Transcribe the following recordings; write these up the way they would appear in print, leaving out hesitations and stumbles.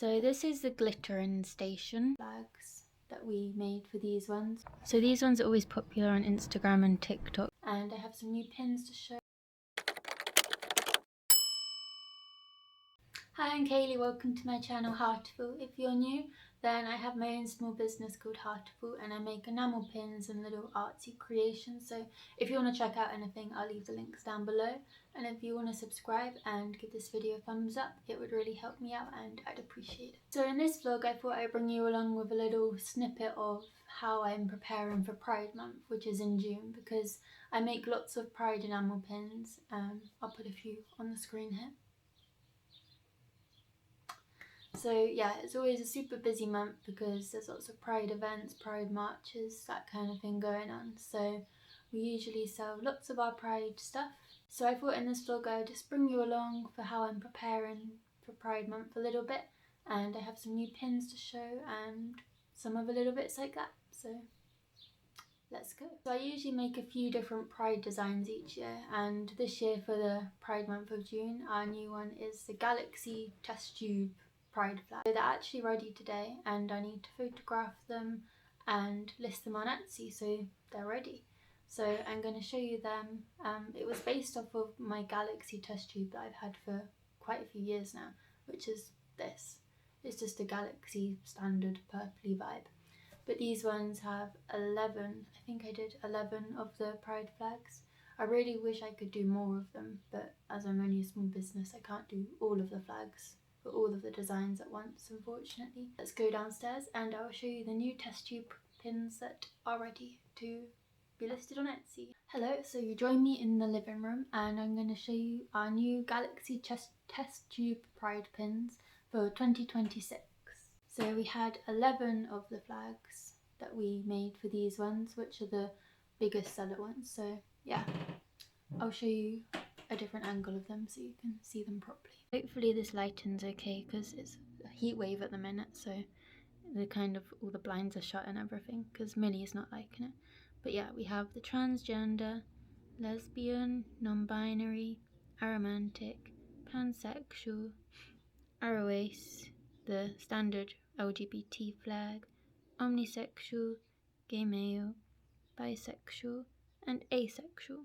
So this is the glitter and station flags that we made for these ones. So these ones are always popular on Instagram and TikTok. And I have some new pins to show. Hi, I'm Kaylee, welcome to my channel Hartiful. If you're new, then I have my own small business called Hartiful and I make enamel pins and little artsy creations. So if you want to check out anything, I'll leave the links down below. And if you want to subscribe and give this video a thumbs up, it would really help me out and I'd appreciate it. So in this vlog, I thought I'd bring you along with a little snippet of how I'm preparing for Pride Month, which is in June, because I make lots of Pride enamel pins. I'll put a few on the screen here. So yeah, it's always a super busy month because there's lots of Pride events, Pride marches, that kind of thing going on. So we usually sell lots of our Pride stuff. So I thought in this vlog I would just bring you along for how I'm preparing for Pride month a little bit. And I have some new pins to show and some other little bits like that. So let's go. So I usually make a few different Pride designs each year, and this year for the Pride month of June, our new one is the Galaxy test tube Pride flag. So they're actually ready today and I need to photograph them and list them on Etsy so they're ready. So I'm going to show you them. It was based off of my Galaxy test tube that I've had for quite a few years now, which is this. It's just a Galaxy standard purpley vibe. But these ones have 11, I think I did 11 of the Pride flags. I really wish I could do more of them, but as I'm only a small business, I can't do all of the flags for all of the designs at once, unfortunately. Let's go downstairs and I'll show you the new test tube pins that are ready to be listed on Etsy. Hello, so you join me in the living room and I'm going to show you our new Galaxy test tube Pride pins for 2026. So we had 11 of the flags that we made for these ones, which are the biggest seller ones. So yeah, I'll show you a different angle of them so you can see them properly. Hopefully this lighting's okay because it's a heat wave at the minute, so the kind of all the blinds are shut and everything because Millie is not liking it. But yeah, we have the transgender, lesbian, non-binary, aromantic, pansexual, ROACE, the standard LGBT flag, omnisexual, gay male, bisexual, and asexual.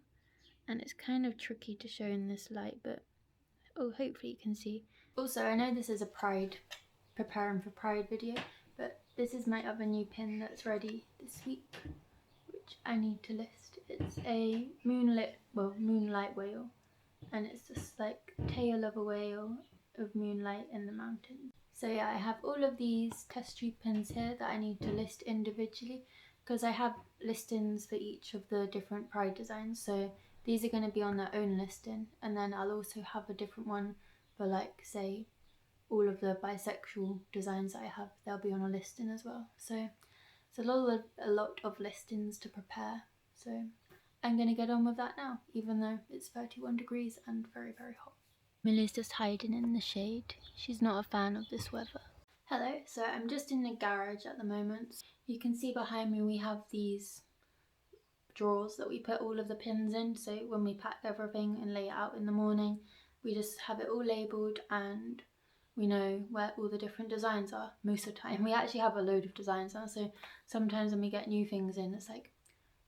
And it's kind of tricky to show in this light, but hopefully you can see. Also, I know this is a Pride, preparing for Pride video, but this is my other new pin that's ready this week, which I need to list. It's a moonlight whale, and it's just like tail of a whale of moonlight in the mountains. So yeah, I have all of these test tube pins here that I need to list individually because I have listings for each of the different Pride designs. So these are going to be on their own listing, and then I'll also have a different one for, like, say, all of the bisexual designs that I have. They'll be on a listing as well. So it's a lot of listings to prepare. So I'm going to get on with that now, even though it's 31 degrees and very, very hot. Millie's just hiding in the shade. She's not a fan of this weather. Hello, so I'm just in the garage at the moment. You can see behind me we have these drawers that we put all of the pins in, so when we pack everything and lay it out in the morning, we just have it all labelled and we know where all the different designs are most of the time. We actually have a load of designs now, so sometimes when we get new things in, it's like,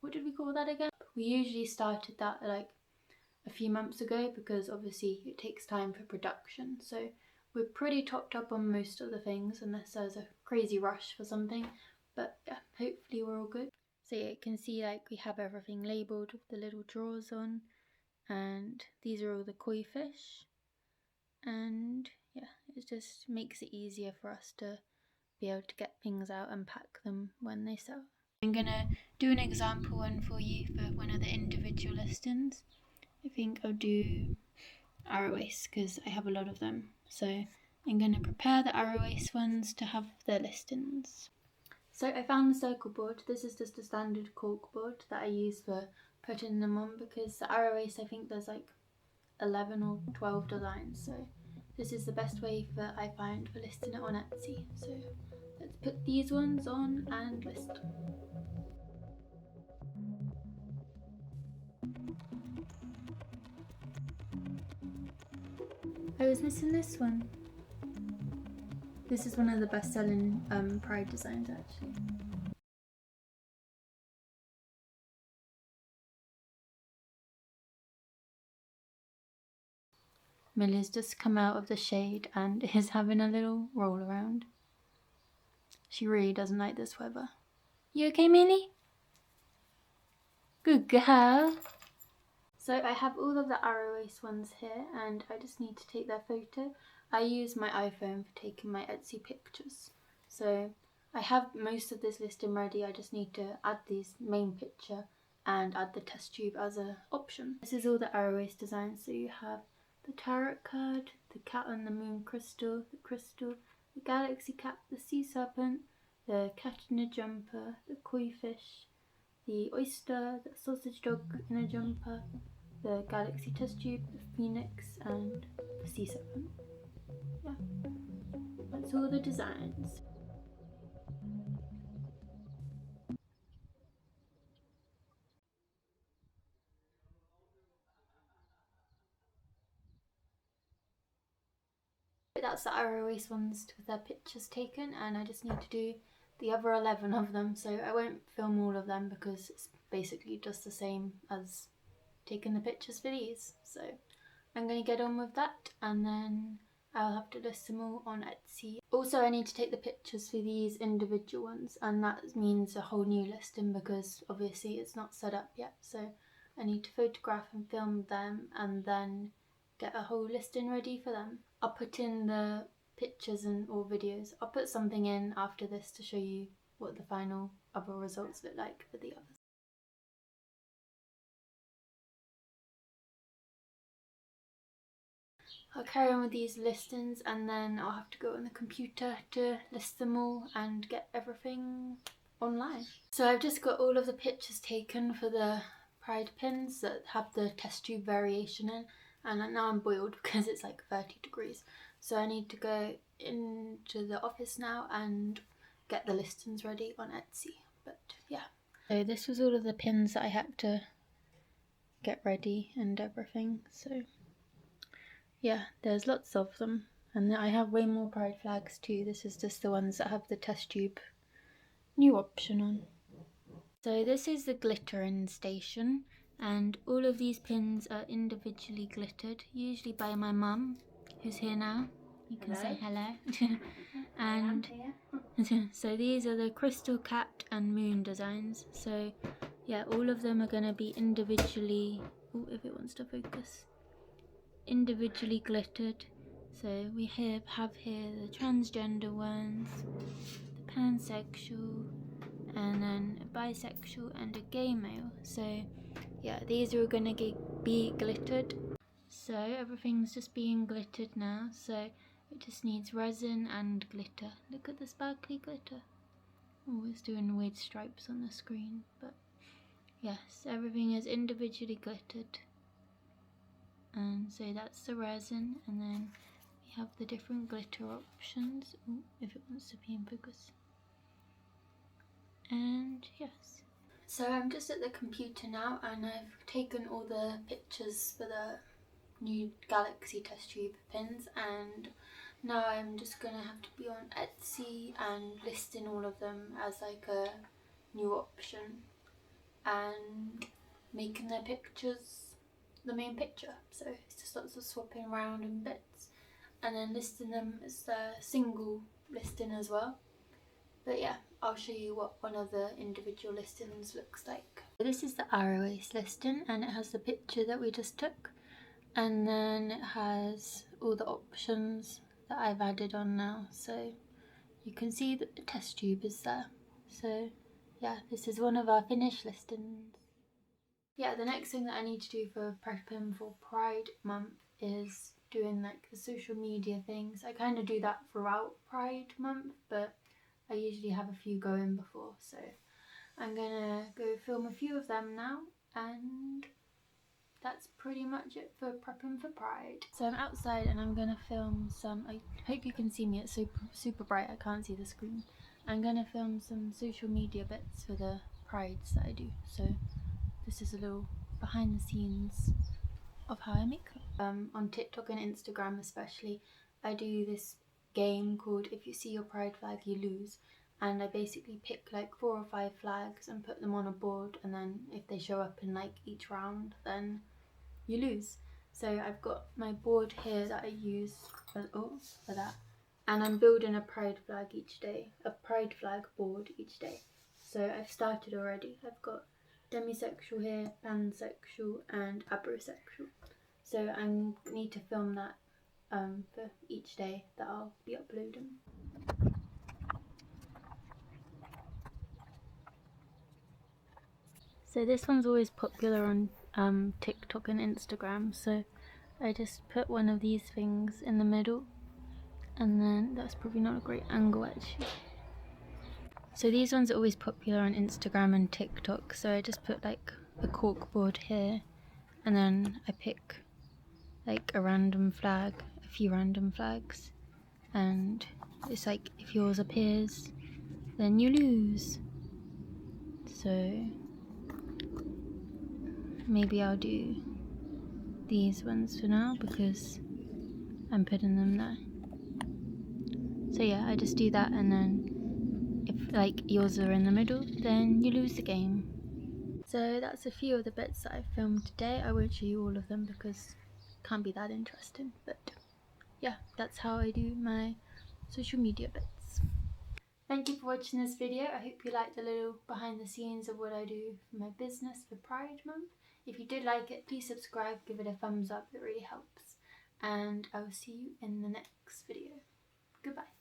what did we call that again? We usually started that like a few months ago because obviously it takes time for production, so we're pretty topped up on most of the things unless there's a crazy rush for something, but yeah, hopefully we're all good. So yeah, you can see like we have everything labelled with the little drawers on, and these are all the koi fish, and yeah, it just makes it easier for us to be able to get things out and pack them when they sell. I'm gonna do an example one for you for one of the individual listings. I think I'll do ROACE because I have a lot of them, so I'm gonna prepare the ROACE ones to have their listings. So I found the circle board. This is just a standard cork board that I use for putting them on because the ROACE, I think there's like 11 or 12 designs, so this is the best way that I find for listing it on Etsy. So let's put these ones on and list them. I was missing this one. This is one of the best-selling Pride designs actually. Millie's just come out of the shade and is having a little roll around. She really doesn't like this weather. You okay, Millie? Good girl. So I have all of the Arrow Ace ones here and I just need to take their photo. I use my iPhone for taking my Etsy pictures. So I have most of this listing ready, I just need to add this main picture and add the test tube as an option. This is all the Arrow Ace designs, so you have the tarot card, the cat on the moon crystal, the galaxy cat, the sea serpent, the cat in a jumper, the koi fish, the oyster, the sausage dog in a jumper, the galaxy test tube, the phoenix, and the sea serpent. Yeah, that's all the designs. That's the Arrow Ace ones with their pictures taken, and I just need to do the other 11 of them, so I won't film all of them because it's basically just the same as taking the pictures for these. So I'm going to get on with that and then I'll have to list them all on Etsy. Also, I need to take the pictures for these individual ones, and that means a whole new listing because obviously it's not set up yet. So I need to photograph and film them and then get a whole listing ready for them. I'll put in the pictures and or videos. I'll put something in after this to show you what the final other results look like for the others. I'll carry on with these listings and then I'll have to go on the computer to list them all and get everything online. So I've just got all of the pictures taken for the Pride pins that have the test tube variation in, and now I'm boiled because it's like 30 degrees. So I need to go into the office now and get the listings ready on Etsy. But yeah. So this was all of the pins that I had to get ready and everything. So yeah, there's lots of them, and I have way more Pride flags too. This is just the ones that have the test tube new option on. So this is the glittering station, and all of these pins are individually glittered, usually by my mum, who's here now. You can say hello. And so these are the crystal cat and moon designs. So yeah, all of them are going to be individually, oh, if it wants to focus, individually glittered. So we have here the transgender ones, the pansexual, and then a bisexual and a gay male. So yeah, these are going to be glittered. So everything's just being glittered now. So it just needs resin and glitter. Look at the sparkly glitter. Oh, it's doing weird stripes on the screen, but yes, everything is individually glittered. And so that's the resin, and then we have the different glitter options. Ooh, if it wants to be in focus. And yes. So I'm just at the computer now and I've taken all the pictures for the new Galaxy test tube pins, and now I'm just gonna have to be on Etsy and listing all of them as like a new option and making their pictures the main picture. So it's just lots of swapping around and bits, and then listing them as a single listing as well. But yeah, I'll show you what one of the individual listings looks like. This is the Arrow Ace listing, and it has the picture that we just took, and then it has all the options that I've added on now. So you can see that the test tube is there. So yeah, this is one of our finished listings. Yeah, the next thing that I need to do for prepping for Pride Month is doing like the social media things. I kind of do that throughout Pride Month, but I usually have a few going before, so I'm gonna go film a few of them now, and that's pretty much it for prepping for Pride. So I'm outside and I'm gonna film some, I hope you can see me, it's super bright, I can't see the screen. I'm gonna film some social media bits for the Prides that I do, so this is a little behind the scenes of how I make them. On TikTok and Instagram especially, I do this game called If You See Your Pride Flag You Lose, and I basically pick like 4 or 5 flags and put them on a board, and then if they show up in like each round then you lose. So I've got my board here that I use for that, and I'm building a pride flag each day, a pride flag board each day. So I've started already. I've got demisexual here, pansexual and abrosexual. So I need to film that for each day that I'll be uploading. So this one's always popular on TikTok and Instagram, so I just put one of these things in the middle, and then that's probably not a great angle actually. So these ones are always popular on Instagram and TikTok, so I just put like a cork board here, and then I pick like a random flag, a few random flags, and it's like if yours appears then you lose. So maybe I'll do these ones for now because I'm putting them there. So yeah, I just do that, and then if like yours are in the middle then you lose the game. So that's a few of the bits that I filmed today. I won't show you all of them because it can't be that interesting, but yeah, that's how I do my social media bits. Thank you for watching this video. I hope you liked the little behind the scenes of what I do for my business for Pride Month. If you did like it, please subscribe, give it a thumbs up, it really helps. And I will see you in the next video. Goodbye.